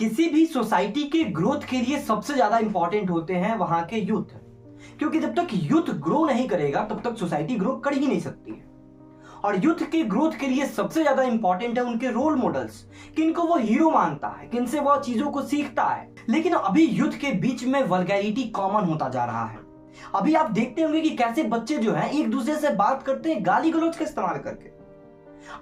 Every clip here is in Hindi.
किसी भी सोसाइटी के ग्रोथ के लिए सबसे ज्यादा इंपॉर्टेंट होते हैं वहां के यूथ, क्योंकि जब तक यूथ ग्रो नहीं करेगा तब तक सोसाइटी ग्रो कर ही नहीं सकती है। और यूथ के ग्रोथ के लिए सबसे ज्यादा इंपॉर्टेंट है उनके रोल मॉडल्स, किनको वो हीरो मानता है, किनसे वो चीजों को सीखता है। लेकिन अभी यूथ के बीच में वल्गैरिटी कॉमन होता जा रहा है। अभी आप देखते होंगे कि कैसे बच्चे जो हैं एक दूसरे से बात करते हैं गाली गलौज का इस्तेमाल करके।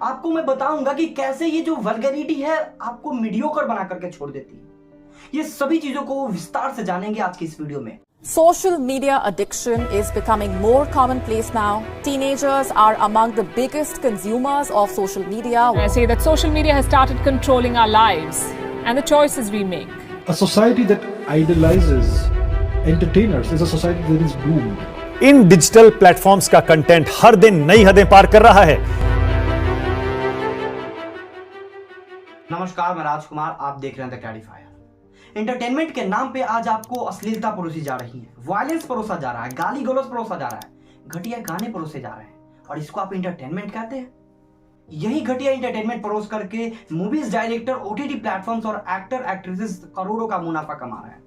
आपको मैं बताऊंगा कि कैसे ये जो वल्गैरिटी है आपको मीडियोकर बना करके छोड़ देती है। ये सभी चीजों को विस्तार से जानेंगे आज की इस वीडियो में। Social media addiction is becoming more commonplace now. Teenagers are among the biggest consumers of social media. I say that social media has started controlling our lives and the choices we make. A society that idolizes entertainers is a society that is doomed. In digital platforms का कंटेंट हर दिन नई हदें पार कर रहा है। नमस्कार, मैं राजकुमार, आप देख रहे हैं द क्लैरिफायर। एंटरटेनमेंट के नाम पे आज आपको अश्लीलता परोसी जा रही है, वायलेंस परोसा जा रहा है, गाली गलौज परोसा जा रहा है, घटिया गाने परोसे जा रहे हैं और इसको आप एंटरटेनमेंट कहते हैं। यही घटिया एंटरटेनमेंट परोस करके मूवीज डायरेक्टर, ओटीटी प्लेटफॉर्म्स और एक्टर एक्ट्रेसेस करोड़ों का मुनाफा कमा रहे हैं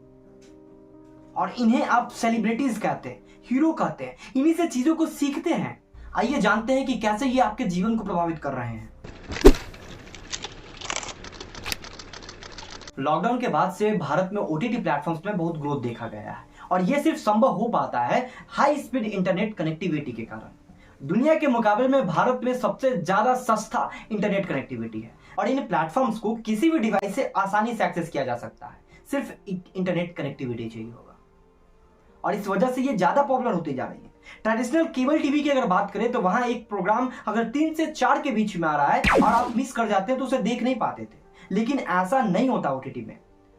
और इन्हें आप सेलिब्रिटीज कहते हैं, हीरो कहते हैं। इन्हीं से चीजों को सीखते हैं। आइए जानते हैं कि कैसे ये आपके जीवन को प्रभावित कर रहे हैं। लॉकडाउन के बाद से भारत में ओटीटी प्लेटफॉर्म्स में बहुत ग्रोथ देखा गया है और यह सिर्फ संभव हो पाता है हाई स्पीड इंटरनेट कनेक्टिविटी के कारण। दुनिया के मुकाबले में भारत में सबसे ज्यादा सस्ता इंटरनेट कनेक्टिविटी है और इन प्लेटफॉर्म्स को किसी भी डिवाइस से आसानी से एक्सेस किया जा सकता है, सिर्फ इंटरनेट कनेक्टिविटी चाहिए होगा और इस वजह से ये ज्यादा पॉपुलर होती जा रही है। ट्रेडिशनल केबल टीवी की अगर बात करें तो वहां एक प्रोग्राम अगर 3 से 4 के बीच में आ रहा है और आप मिस कर जाते हैं तो उसे देख नहीं पाते थे, लेकिन ऐसा नहीं होता ओटीटी में।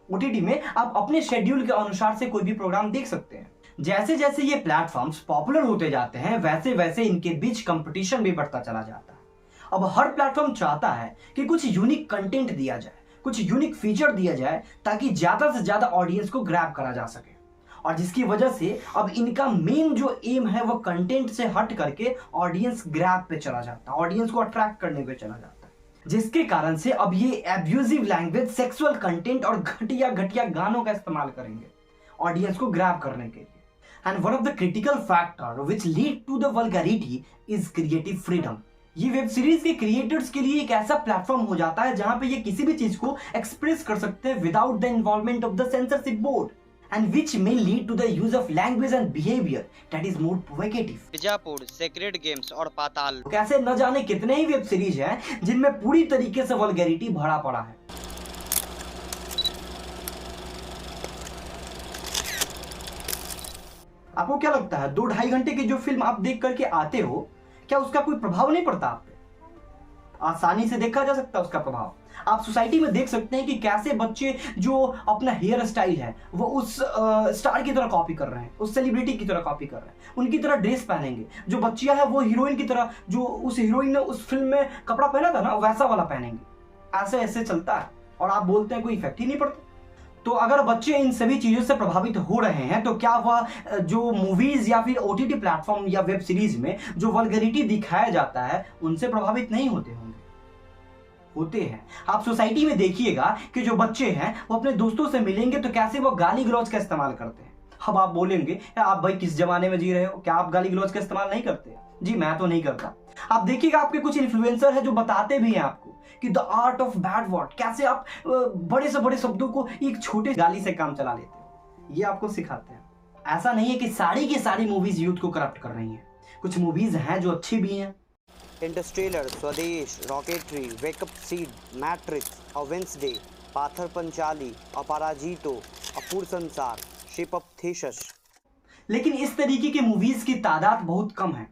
ओटीटी में आप अपने शेड्यूल के अनुसार से कोई भी प्रोग्राम देख सकते हैं। जैसे जैसे ये प्लेटफॉर्म्स पॉपुलर होते जाते हैं वैसे वैसे इनके बीच कंपटीशन भी बढ़ता चला जाता है। अब हर प्लेटफॉर्म चाहता है कि कुछ यूनिक कंटेंट दिया जाए, कुछ यूनिक फीचर दिया जाए ताकि ज्यादा से ज्यादा ऑडियंस को ग्रैब करा जा सके। और जिसकी वजह से अब इनका मेन जो एम है वो कंटेंट से हट करके ऑडियंस ग्रैब पे चला जाता है, ऑडियंस को अट्रैक्ट करने पे चला जाता है, जिसके कारण से अब ये एब्यूजिव लैंग्वेज, सेक्सुअल कंटेंट और घटिया घटिया गानों का इस्तेमाल करेंगे ऑडियंस को ग्रैब करने के लिए। And one of the critical factor which lead to the vulgarity is creative freedom. ये वेब सीरीज के क्रिएटर्स के लिए एक ऐसा प्लेटफॉर्म हो जाता है जहां पे ये किसी भी चीज को एक्सप्रेस कर सकते हैं without the involvement of the censorship board and which may lead to the use of language and behavior that is more provocative. Bijapur, sacred games और पाताल। कैसे न जाने कितने ही वेब सीरीज हैं जिनमें पूरी तरीके से वल्गैरिटी भरा पड़ा है। आपको क्या लगता है 2-2.5 घंटे की जो फिल्म आप देख करके आते हो, क्या उसका कोई प्रभाव नहीं पड़ता आप पे? आसानी से देखा जा सकता है उसका प्रभाव। आप सोसाइटी में देख सकते हैं कि कैसे बच्चे जो अपना हेयर स्टाइल है वो उस स्टार की तरह कॉपी कर रहे हैं, उस सेलिब्रिटी की तरह कॉपी कर रहे हैं, उनकी तरह ड्रेस पहनेंगे। जो बच्चियां हैं वो हीरोइन की तरह, जो उस हीरोइन ने उस फिल्म में कपड़ा पहना था ना वैसा वाला पहनेंगे। ऐसे ऐसे चलता है और आप बोलते हैं कोई इफेक्ट ही नहीं पड़ता। तो अगर बच्चे इन सभी चीजों से प्रभावित हो रहे हैं तो क्या वह जो मूवीज या फिर ओटीटी प्लेटफॉर्म या वेब सीरीज में जो वल्गैरिटी दिखाया जाता है उनसे प्रभावित नहीं होते होंगे? होते हैं। आप सोसाइटी में देखिएगा कि जो बच्चे हैं वो अपने दोस्तों से मिलेंगे तो कैसे वो गाली गलौज का इस्तेमाल करते हैं। अब आप बोलेंगे आप भाई किस जमाने में जी रहे हो, क्या आप गाली गलौज का इस्तेमाल नहीं करते? जी मैं तो नहीं करता। आप देखिएगा आपके कुछ इन्फ्लुएंसर है जो बताते भी हैं आपको कि the art of bad word, कैसे आप बड़े से बड़े शब्दों को एक छोटे गाली से काम चला लेते हैं, ये आपको सिखाते हैं। ऐसा नहीं है कि सारी की सारी मूवीज यूथ को करप्ट कर रही हैं, कुछ मूवीज हैं जो अच्छी भी हैं। इंटरस्टेलर, स्वदेश, रॉकेटरी, वेकअप सीड, मैट्रिक्स, अ वेंसडे, पाथर पंचाली, अपराजितो, अपूर संसार, शिप ऑफ थेशस। लेकिन इस तरीके के मूवीज की तादाद बहुत कम है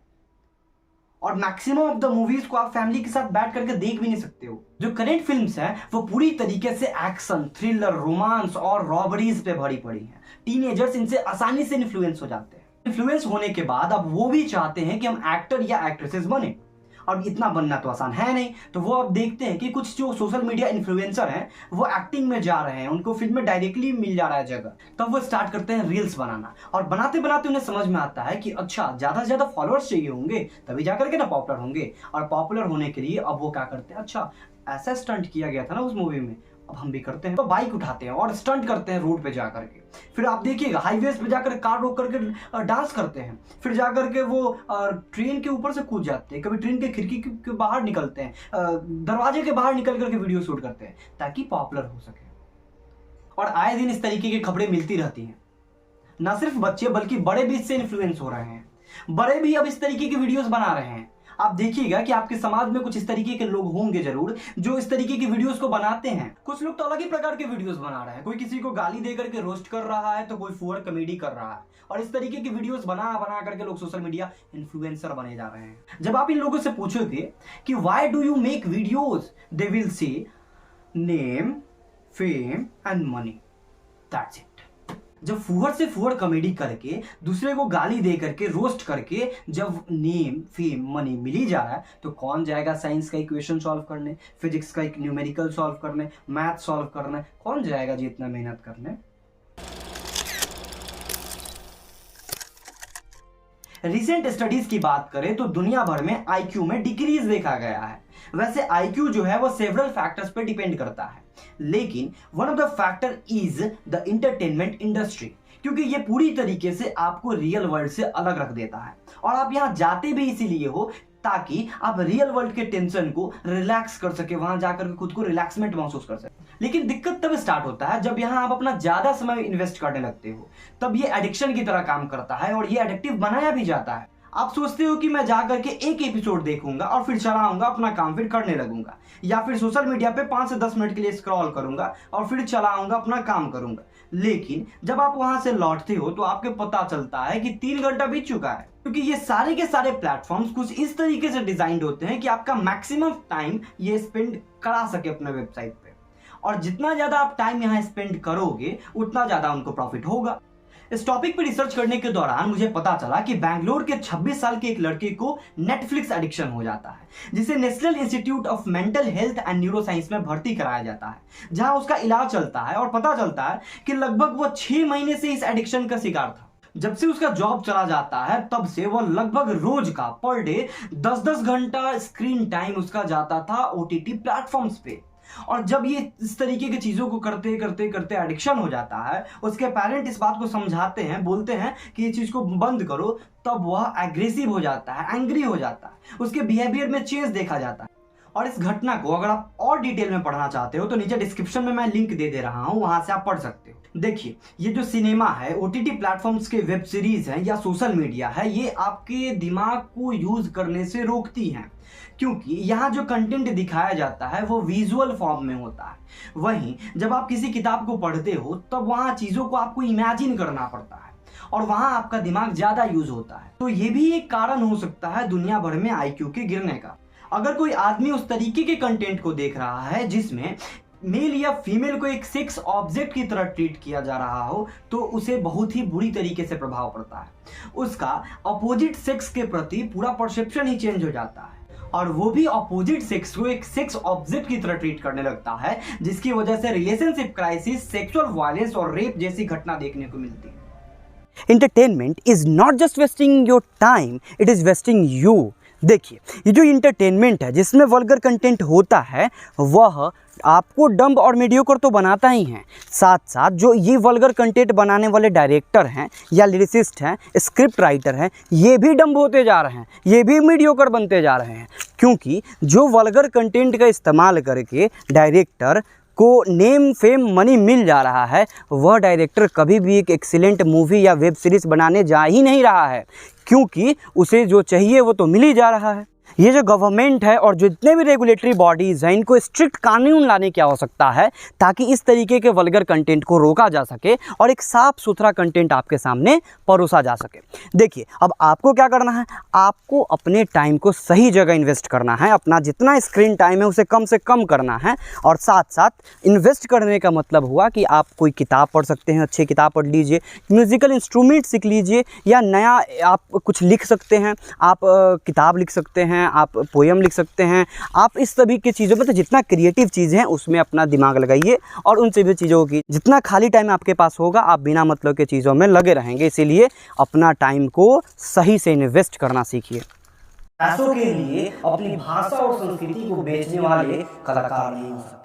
और मैक्सिमम ऑफ द मूवीज को आप फैमिली के साथ बैठ करके देख भी नहीं सकते हो। जो करेंट फिल्म्स हैं वो पूरी तरीके से एक्शन, थ्रिलर, रोमांस और रॉबरीज पे भरी पड़ी हैं। टीनेजर्स इनसे आसानी से इन्फ्लुएंस हो जाते हैं। इन्फ्लुएंस होने के बाद अब वो भी चाहते हैं कि हम एक्टर या एक्ट्रेसेस बने और इतना बनना तो आसान है नहीं, तो वो अब देखते हैं कि कुछ जो सोशल मीडिया इन्फ्लुएंसर हैं वो एक्टिंग में जा रहे हैं, उनको फिल्म में डायरेक्टली मिल जा रहा है जगह, तब वो स्टार्ट करते हैं रील्स बनाना और बनाते बनाते उन्हें समझ में आता है कि अच्छा ज्यादा से ज्यादा फॉलोअर्स चाहिए होंगे तभी जाकर के ना पॉपुलर होंगे। और पॉपुलर होने के लिए अब वो क्या करते हैं, अच्छा ऐसा स्टंट किया गया था ना उस मूवी में, अब हम भी करते हैं, तो बाइक उठाते हैं और स्टंट करते हैं रोड पे जाकर के। फिर आप देखिएगा हाईवेज पे जाकर कार रोक करके डांस करते हैं। फिर जाकर के वो ट्रेन के ऊपर से कूद जाते हैं, कभी ट्रेन के खिड़की के बाहर निकलते हैं, दरवाजे के बाहर निकल करके वीडियो शूट करते हैं ताकि पॉपुलर हो सके। और आए दिन इस तरीके की खबरें मिलती रहती हैं। न सिर्फ बच्चे बल्कि बड़े भी इससे इन्फ्लुएंस हो रहे हैं। बड़े भी अब इस तरीके की वीडियोस बना रहे हैं। आप देखिएगा कि आपके समाज में कुछ इस तरीके के लोग होंगे जरूर जो इस तरीके की वीडियोस को बनाते हैं। कुछ लोग तो अलग ही प्रकार के वीडियोस बना रहे हैं। कोई किसी को गाली देकर के रोस्ट कर रहा है, तो कोई फुअर कॉमेडी कर रहा है, और इस तरीके की वीडियोस बना करके लोग सोशल मीडिया इन्फ्लुएंसर बने जा रहे हैं। जब आप इन लोगों से पूछोगे कि why do you make videos, they will say name, fame and money, that's it. जब फुहर से फुहर कॉमेडी करके दूसरे को गाली दे करके रोस्ट करके जब नेम, फेम, मनी मिल ही जा रहा है, तो कौन जाएगा साइंस का इक्वेशन सॉल्व करने, फिजिक्स का एक न्यूमेरिकल सॉल्व करने, मैथ सॉल्व करने? कौन जाएगा जी इतना मेहनत करने? रिसेंट स्टडीज की बात करें तो दुनिया भर में आईक्यू में डिक्रीज देखा गया है। वैसे आईक्यू जो है वो सेवरल फैक्टर्स पे डिपेंड करता है, लेकिन one of the factor is the entertainment industry, क्योंकि ये पूरी तरीके से आपको रियल वर्ल्ड से अलग रख देता है। और आप यहाँ जाते भी इसीलिए हो ताकि आप रियल वर्ल्ड के टेंशन को रिलैक्स कर सके, वहां जाकर के खुद को रिलैक्समेंट महसूस कर सके। लेकिन दिक्कत तब स्टार्ट होता है जब यहाँ आप अपना ज्यादा समय इन्वेस्ट करने लगते हो, तब ये एडिक्शन की तरह काम करता है और ये एडिक्टिव बनाया भी जाता है। आप सोचते हो कि मैं जाकर के एक एपिसोड देखूंगा और फिर चलाऊंगा अपना काम, फिर करने लगूंगा, या फिर सोशल मीडिया पे 5 से 10 मिनट के लिए स्क्रॉल करूंगा और फिर चलाऊंगा अपना काम करूंगा। लेकिन जब आप वहां से लौटते हो तो आपको पता चलता है कि 3 घंटा बीत चुका है, क्योंकि ये सारे के सारे प्लेटफॉर्म्स कुछ इस तरीके से डिजाइंड होते हैं कि आपका मैक्सिमम टाइम ये स्पेंड करा सके अपने वेबसाइट पे, और जितना ज्यादा आप टाइम यहाँ स्पेंड करोगे उतना ज्यादा उनको प्रॉफिट होगा। इस टॉपिक पर रिसर्च करने के दौरान मुझे पता चला कि बैंगलोर के 26 साल के एक लड़के को नेटफ्लिक्स एडिक्शन हो जाता है, जिसे national institute of mental health and neuro science में भर्ती कराया जाता है, जहां उसका इलाज चलता है। और पता चलता है कि लगभग वो 6 महीने से इस एडिक्शन का शिकार था। जब से उसका जॉब चला जाता है तब से वो लगभग रोज का पर डे 10-10 घंटा स्क्रीन टाइम उसका जाता था ओटीटी प्लेटफॉर्म्स पे। और जब ये इस तरीके की चीजों को करते करते करते एडिक्शन हो जाता है, उसके पेरेंट इस बात को समझाते हैं, बोलते हैं कि ये चीज को बंद करो, तब वह एग्रेसिव हो जाता है, एंग्री हो जाता है, उसके बिहेवियर में चेंज देखा जाता है। और इस घटना को अगर आप और डिटेल में पढ़ना चाहते हो तो नीचे डिस्क्रिप्शन में मैं लिंक दे रहा हूं, वहां से आप पढ़ सकते हो। देखिए, ये जो सिनेमा है, ओटीटी प्लेटफॉर्म्स के वेब सीरीज है या सोशल मीडिया है, ये आपके दिमाग को यूज करने से रोकती हैं, क्योंकि यहाँ जो कंटेंट दिखाया जाता है वो विजुअल फॉर्म में होता है। वहीं जब आप किसी किताब को पढ़ते हो तब वहाँ चीजों को आपको इमेजिन करना पड़ता है और वहाँ आपका दिमाग ज्यादा यूज होता है। तो ये भी एक कारण हो सकता है दुनिया भर में आईक्यू के गिरने का। अगर कोई आदमी उस तरीके के कंटेंट को देख रहा है जिसमें मेल या फीमेल को एक सेक्स ऑब्जेक्ट की तरह ट्रीट किया जा रहा हो, तो उसे बहुत ही बुरी तरीके से प्रभाव पड़ता है। उसका अपोजिट सेक्स के प्रति पूरा परसेप्शन ही चेंज हो जाता है और वो भी अपोजिट सेक्स को एक सेक्स ऑब्जेक्ट की तरह ट्रीट करने लगता है, जिसकी वजह से रिलेशनशिप क्राइसिस, सेक्सुअल वायलेंस और रेप जैसी घटना देखने को मिलती है। Entertainment is not just wasting your time, it is wasting you. देखिए, ये जो इंटरटेनमेंट है जिसमें वल्गर कंटेंट होता है वह आपको डम्ब और मीडियोकर तो बनाता ही है, साथ साथ जो ये वल्गर कंटेंट बनाने वाले डायरेक्टर हैं या लिरिसिस्ट हैं, स्क्रिप्ट राइटर हैं, ये भी डम्ब होते जा रहे हैं, ये भी मीडियोकर बनते जा रहे हैं, क्योंकि जो वल्गर कंटेंट का इस्तेमाल करके डायरेक्टर को नेम, फेम, मनी मिल जा रहा है, वह डायरेक्टर कभी भी एक एक्सीलेंट मूवी या वेब सीरीज़ बनाने जा ही नहीं रहा है, क्योंकि उसे जो चाहिए वो तो मिल ही जा रहा है। ये जो गवर्नमेंट है और जो जितने भी रेगुलेटरी बॉडीज़ हैं, इनको स्ट्रिक्ट कानून लाने की आवश्यकता है ताकि इस तरीके के वल्गर कंटेंट को रोका जा सके और एक साफ सुथरा कंटेंट आपके सामने परोसा जा सके। देखिए, अब आपको क्या करना है, आपको अपने टाइम को सही जगह इन्वेस्ट करना है, अपना जितना स्क्रीन टाइम है उसे कम से कम करना है। और साथ साथ इन्वेस्ट करने का मतलब हुआ कि आप कोई किताब पढ़ सकते हैं, अच्छी किताब पढ़ लीजिए, म्यूज़िकल इंस्ट्रूमेंट सीख लीजिए, या नया आप कुछ लिख सकते हैं, आप किताब लिख सकते हैं, आप पोएम लिख सकते हैं, आप इस सभी की चीज़ों में, तो जितना क्रिएटिव चीज़ें हैं उसमें अपना दिमाग लगाइए और उन सभी चीज़ों की जितना खाली टाइम आपके पास होगा आप बिना मतलब के चीज़ों में लगे रहेंगे। इसीलिए अपना टाइम को सही से इन्वेस्ट करना सीखिए। पैसों के लिए अपनी भाषा और संस्कृति को बेचने वाले कलाकार नहीं हो सकते।